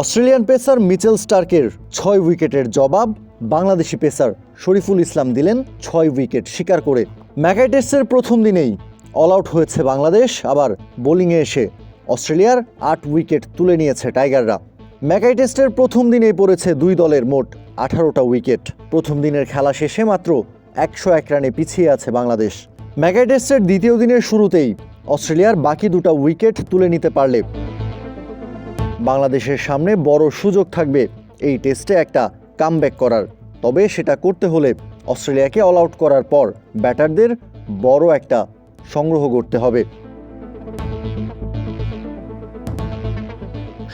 Australian pacer Mitchell স্টার্কের 6 উইকেটের জবাব Bangladeshi pacer Shariful Islam দিলেন 6 উইকেট শিকার করে। ম্যাকাই টেস্টের প্রথম দিনেই অল আউট হয়েছে বাংলাদেশ, আবার বোলিংয়ে এসে অস্ট্রেলিয়ার 8 উইকেট তুলে নিয়েছে টাইগাররা। ম্যাকাই টেস্টের প্রথম দিনেই পড়েছে দুই দলের মোট 18টা উইকেট। প্রথম দিনের খেলা শেষে মাত্র 101 রানে পিছিয়ে আছে বাংলাদেশ। ম্যাকাই টেস্টের দ্বিতীয় দিনের শুরুতেই অস্ট্রেলিয়ার বাকি 2টা উইকেট তুলে নিতে পারলে বাংলাদেশের সামনে বড় সুযোগ থাকবে এই টেস্টে একটা কামব্যাক করার। তবে সেটা করতে হলে অস্ট্রেলিয়াকে অল আউট করার পর ব্যাটারদের বড় একটা সংগ্রহ করতে হবে।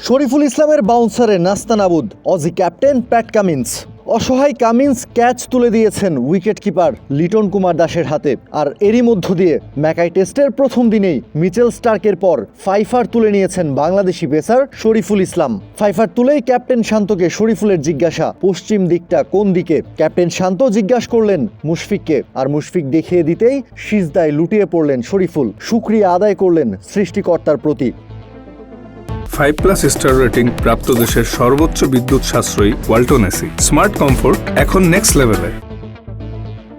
শরীফুল ইসলামের বাউন্সারে নাস্তানাবুদ অজি ক্যাপ্টেন প্যাট কামিন্স। অসহায় কামিন্স ক্যাচ তুলে দিয়েছেন উইকেট কিপার লিটন কুমার দাসের হাতে। আর এরই মধ্য দিয়ে ম্যাকাই টেস্টের প্রথম দিনেই মিচেল স্টার্কের পর ফাইফার তুলে নিয়েছেন বাংলাদেশি পেসার শরীফুল ইসলাম। ফাইফার তুলেই ক্যাপ্টেন শান্তকে শরীফুলের জিজ্ঞাসা, পশ্চিম দিকটা কোন দিকে? ক্যাপ্টেন শান্ত জিজ্ঞাসা করলেন মুশফিককে, আর মুশফিক দেখিয়ে দিতেই সিজদায় লুটিয়ে পড়লেন শরীফুল। শুকরিয়া আদায় করলেন সৃষ্টিকর্তার প্রতি। 5+ স্টার রেটিং প্রাপ্ত দেশের সর্বোচ্চ বিদ্যুৎ সাশ্রয়ী ওয়ালটন এসি। স্মার্ট কমফোর্ট এখন নেক্সট লেভেলে।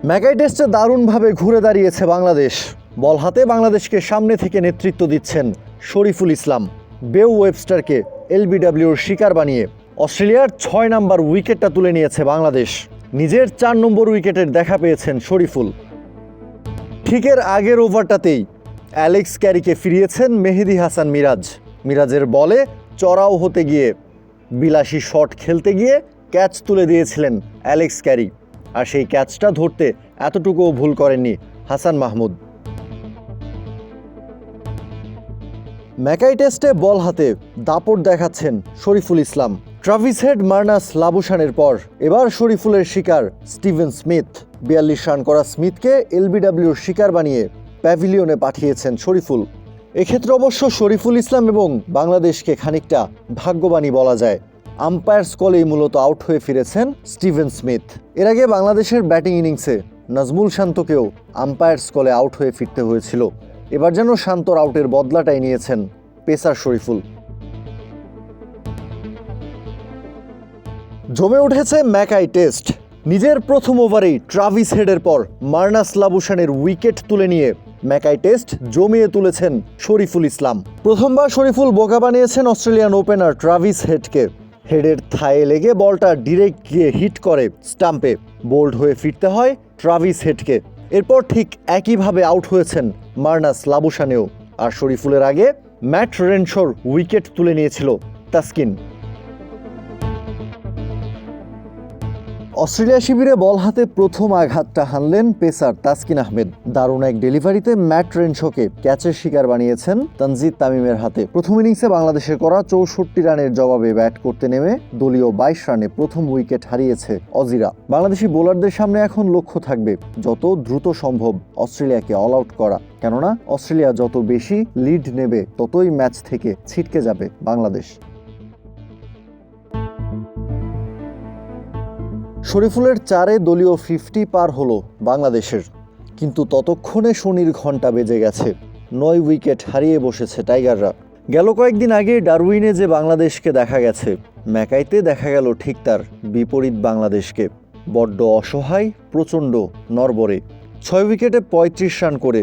ম্যাকাই টেস্টে দারুণভাবে ঘুরে দাঁড়িয়েছে বাংলাদেশ। বল হাতে বাংলাদেশকে সামনে থেকে নেতৃত্ব দিচ্ছেন শরীফুল ইসলাম। বেউ ওয়েবস্টারকে এলবিডব্লিউর শিকার বানিয়ে অস্ট্রেলিয়ার 6 নম্বর উইকেটটা তুলে নিয়েছে বাংলাদেশ। নিজের 4 নম্বর উইকেটের দেখা পেয়েছেন শরীফুল। ঠিক এর আগের ওভারটাতেই অ্যালেক্স ক্যারিকে ফিরিয়েছেন মেহেদী হাসান মিরাজ। মিরাজের বলে চড়াও হতে গিয়ে বিলাসী শট খেলতে গিয়ে ক্যাচ তুলে দিয়েছিলেন অ্যালেক্স ক্যারি, আর সেই ক্যাচটা ধরতে এতটুকুও ভুল করেননি হাসান মাহমুদ। ম্যাকাই টেস্টে বল হাতে দাপট দেখাচ্ছেন Shariful Islam. Travis head, Marnus লাবুশানের পর এবার শরীফুলের শিকার স্টিভেন স্মিথ। 42 রান করা স্মিথকে এলবিডব্লিউর শিকার বানিয়ে প্যাভিলিয়নে পাঠিয়েছেন শরীফুল। এক্ষেত্রে অবশ্য শরীফুল ইসলাম এবং বাংলাদেশকে খানিকটা ভাগ্যবানই বলা যায়। আম্পায়ার্স কলেই মূলত আউট হয়ে ফিরেছেন স্টিভেন স্মিথ। এর আগে বাংলাদেশের ব্যাটিং ইনিংসে নাজমুল শান্তকেও আম্পায়ার্স কলে আউট হয়ে ফিরতে হয়েছিল। এবার যেন শান্তর আউটের বদলাটাই নিয়েছেন পেসার শরীফুল। জমে উঠেছে ম্যাকাই টেস্ট। নিজের প্রথম ওভারেই ট্রাভিস হেডের পর মার্নাস লাবুশানের উইকেট তুলে নিয়ে ম্যাকাই টেস্ট জমিয়ে তুলেছেন শরীফুল ইসলাম। প্রথমবার শরীফুল বোকা বানিয়েছেন অস্ট্রেলিয়ান ওপেনার ট্রাভিস হেডকে। হেডের থায়ে লেগে বলটা ডিরেক্ট গিয়ে হিট করে স্টাম্পে। বোল্ড হয়ে ফিরতে হয় ট্রাভিস হেডকে। এরপর ঠিক একইভাবে আউট হয়েছেন মার্নাস লাবুশানেও। আর শরীফুলের আগে ম্যাট রেনশোর উইকেট তুলে নিয়েছিল তাসকিন। অস্ট্রেলিয়া শিবিরে বল হাতে প্রথম আঘাতটা হানলেন পেসার তাসকিন আহমেদ। দারুণ এক ডেলিভারিতে ম্যাট রেনশোকে ক্যাচের শিকার বানিয়েছেন তানজিদ তামিমের হাতে। প্রথম ইনিংসে বাংলাদেশের করা 64 রানের জবাবে ব্যাট করতে নেমে দলীয় 22 রানে প্রথম উইকেট হারিয়েছে অজিরা। বাংলাদেশি বোলারদের সামনে এখন লক্ষ্য থাকবে যত দ্রুত সম্ভব অস্ট্রেলিয়াকে অল আউট করা, কেননা অস্ট্রেলিয়া যত বেশি লিড নেবে ততই ম্যাচ থেকে ছিটকে যাবে বাংলাদেশ। শরীফুলের 4-এ দলীয় 50 পার হলো বাংলাদেশের, কিন্তু ততক্ষণে শনির ঘণ্টা বেজে গেছে। 9 উইকেট হারিয়ে বসেছে টাইগাররা। গেল কয়েকদিন আগে ডারউইনে যে বাংলাদেশকে দেখা গেছে, ম্যাকাইতে দেখা গেল ঠিক তার বিপরীত বাংলাদেশকে। বড্ড অসহায়, প্রচণ্ড নড়বড়ে। 6 উইকেটে 35 রান করে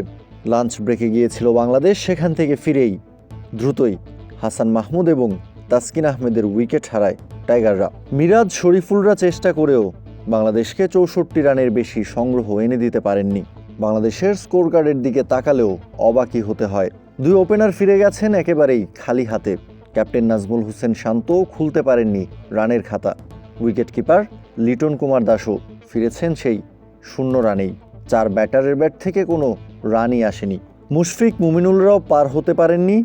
লাঞ্চ ব্রেকে গিয়েছিল বাংলাদেশ। সেখান থেকে ফিরেই দ্রুতই হাসান মাহমুদ এবং তাসকিন আহমেদের উইকেট হারায় টাইগাররা। মিরাজ, শরীফুলরা চেষ্টা করেও বাংলাদেশকে 64 রানের বেশি সংগ্রহ এনে দিতে পারেননি। বাংলাদেশের স্কোর কার্ডের দিকে তাকালেও অবাকই হতে হয়। 2 ওপেনার ফিরে গেছেন একেবারেই খালি হাতে। ক্যাপ্টেন নাজমুল হোসেন শান্তও খুলতে পারেননি রানের খাতা। উইকেট কিপার লিটন কুমার দাসও ফিরেছেন সেই 0 রানেই। 4 ব্যাটারের ব্যাট থেকে কোনো রানই আসেনি। মুশফিক, মুমিনুলরাও পার হতে পারেননি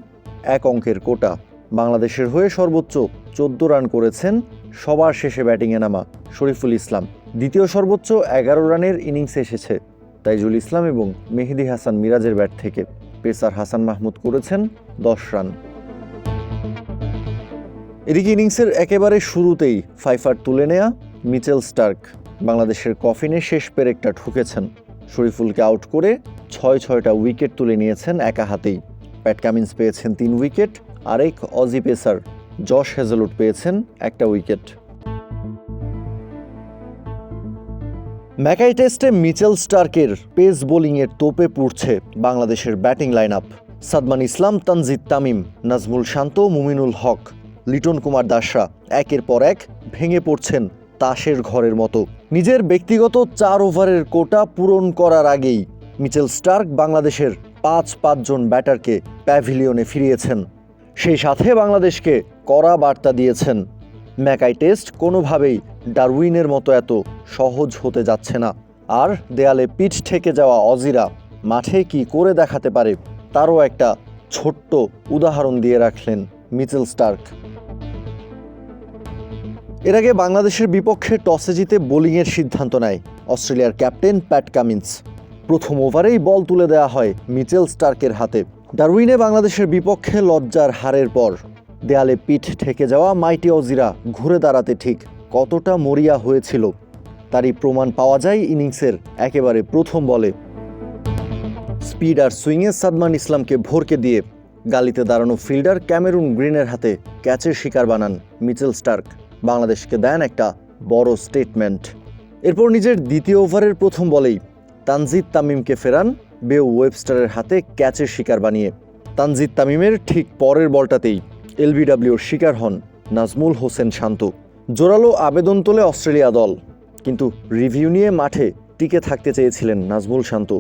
1 অঙ্কের কোটা। বাংলাদেশের হয়ে সর্বোচ্চ 14 রান করেছেন সবার শেষে ব্যাটিংয়ে নামা শরীফুল ইসলাম। দ্বিতীয় সর্বোচ্চ 11 রানের ইনিংস এসেছে তাইজুল ইসলাম এবং মেহেদী হাসান মিরাজের ব্যাট থেকে। পেসার হাসান মাহমুদ করেছেন 10 রান। এদিকে ইনিংসের একেবারে শুরুতেই ফাইফার তুলে নেয়া মিচেল স্টার্ক বাংলাদেশের কফিনে শেষ পেরেকটা ঠুকেছেন। শরীফুলকে আউট করে 6টা উইকেট তুলে নিয়েছেন একা হাতেই। প্যাট কামিন্স পেয়েছেন 3 উইকেট। আরেক অজি পেসার জশ হেজেলউড পেয়েছেন একটা উইকেট। ম্যাকাই টেস্টে মিচেল স্টার্কের পেস বোলিংয়ের তোপে পুড়ছে বাংলাদেশের ব্যাটিং লাইন আপ। সাদমান ইসলাম, তানজিদ তামিম, নাজমুল শান্ত, মুমিনুল হক, লিটন কুমার দাসরা একের পর এক ভেঙে পড়ছেন তাসের ঘরের মতো। নিজের ব্যক্তিগত 4 ওভারের কোটা পূরণ করার আগেই মিচেল স্টার্ক বাংলাদেশের 5 জন ব্যাটারকে প্যাভিলিয়নে ফিরিয়েছেন। সেই সাথে বাংলাদেশকে কড়া বার্তা দিয়েছেন, ম্যাকাই টেস্ট কোনোভাবেই ডারউইনের মতো এত সহজ হতে যাচ্ছে না। আর দেয়ালে পিঠ ঠেকে যাওয়া অজিরা মাঠে কি করে দেখাতে পারে তারও একটা ছোট্ট উদাহরণ দিয়ে রাখলেন মিচেল স্টার্ক। এর আগে বাংলাদেশের বিপক্ষে টসে জিতে বোলিংয়ের সিদ্ধান্ত নেয় অস্ট্রেলিয়ার ক্যাপ্টেন প্যাট কামিন্স। প্রথম ওভারেই বল তুলে দেওয়া হয় মিচেল স্টার্কের হাতে। ডারউইনে বাংলাদেশের বিপক্ষে লজ্জার হারের পর দেয়ালে পিঠ ঠেকে যাওয়া মাইটি অজিরা ঘুরে দাঁড়াতে ঠিক কতটা মরিয়া হয়েছিল তারই প্রমাণ পাওয়া যায় ইনিংসের একেবারে প্রথম বলে। স্পিড আর সুইংয়ে সাদমান ইসলামকে ভরকে দিয়ে গালিতে দাঁড়ানো ফিল্ডার ক্যামেরুন গ্রিনের হাতে ক্যাচের শিকার বানান মিচেল স্টার্ক। বাংলাদেশকে দেন একটা বড় স্টেটমেন্ট। এরপর নিজের দ্বিতীয় ওভারের প্রথম বলেই তানজিদ তামিমকে ফেরান বেও ওয়েবস্টারের হাতে ক্যাচের শিকার বানিয়ে। তানজিদ তামিমের ঠিক পরের বলটাতেই এলবিডব্লিউর শিকার হন নাজমুল হোসেন শান্ত। জোরালো আবেদন তোলে অস্ট্রেলিয়া দল, কিন্তু রিভিউ নিয়ে মাঠে টিকে থাকতে চেয়েছিলেন নাজমুল শান্ত।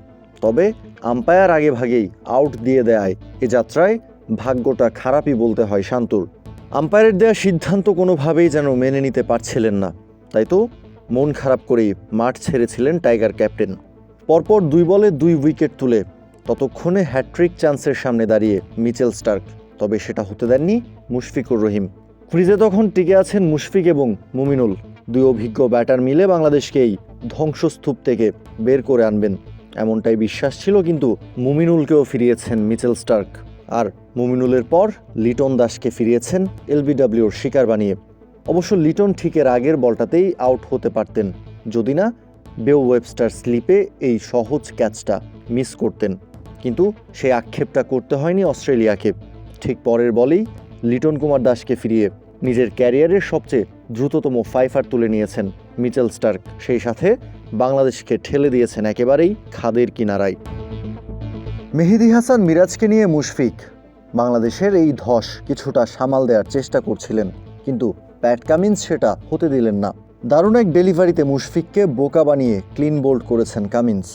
তবে আম্পায়ার আগে ভাগেই আউট দিয়ে দেয় এ যাত্রায় ভাগ্যটা খারাপই বলতে হয় শান্তর। আম্পায়ারের দেওয়া সিদ্ধান্ত কোনোভাবেই যেন মেনে নিতে পারছিলেন না, তাই তো মন খারাপ করেই মাঠ ছেড়েছিলেন টাইগার ক্যাপ্টেন। পরপর 2 বলে 2 উইকেট তুলে ততক্ষণে হ্যাট্রিক চান্সের সামনে দাঁড়িয়ে মিচেল স্টার্ক, তবে সেটা হতে দেননি মুশফিকুর রহিম। ক্রিজে তখন টিকে আছেন মুশফিক এবং মুমিনুল। 2 অভিজ্ঞ ব্যাটার মিলে বাংলাদেশকে এই ধ্বংসস্তূপ থেকে বের করে আনবেন এমনটাই বিশ্বাস ছিল, কিন্তু মুমিনুলকেও ফিরিয়েছেন মিচেল স্টার্ক। আর মুমিনুলের পর লিটন দাসকে ফিরিয়েছেন এলবিডব্লিউর শিকার বানিয়ে। অবশ্য লিটন ঠিকের আগের বলটাতেই আউট হতে পারতেন যদি না বেও ওয়েবস্টার স্লিপে এই সহজ ক্যাচটা মিস করতেন। কিন্তু সেই আক্ষেপটা করতে হয়নি অস্ট্রেলিয়াকে। ঠিক পরের বলেই লিটন কুমার দাসকে ফিরিয়ে নিজের ক্যারিয়ারের সবচেয়ে দ্রুততম 5 তুলে নিয়েছেন মিচেল স্টার্ক। সেই সাথে বাংলাদেশকে ঠেলে দিয়েছেন একেবারেই খাদের কিনারায়। মেহেদী হাসান মিরাজকে নিয়ে মুশফিক বাংলাদেশের এই ধস কিছুটা সামাল দেওয়ার চেষ্টা করছিলেন, কিন্তু প্যাট কামিন্স সেটা হতে দিলেন না। দারুণ এক ডেলিভারিতে মুশফিককে বোকা বানিয়ে ক্লিন বোল্ড করেছেন কামিন্স।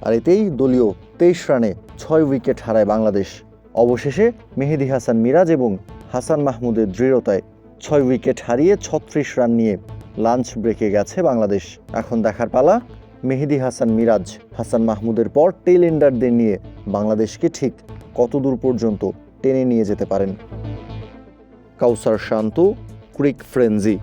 আর এতেই দলীয় 23 রানে 6 উইকেট হারায় বাংলাদেশ। অবশেষে মেহেদী হাসান মিরাজ এবং হাসান মাহমুদের দৃঢ়তায় 6 উইকেট হারিয়ে 36 রান নিয়ে লাঞ্চ ব্রেকে গেছে বাংলাদেশ। এখন দেখার পালা মেহেদী হাসান মিরাজ, হাসান মাহমুদের পর টেল এন্ডারদের নিয়ে বাংলাদেশকে ঠিক কতদূর পর্যন্ত টেনে নিয়ে যেতে পারেন। কাউসার শান্ত, ক্রিক ফ্রেঞ্জি।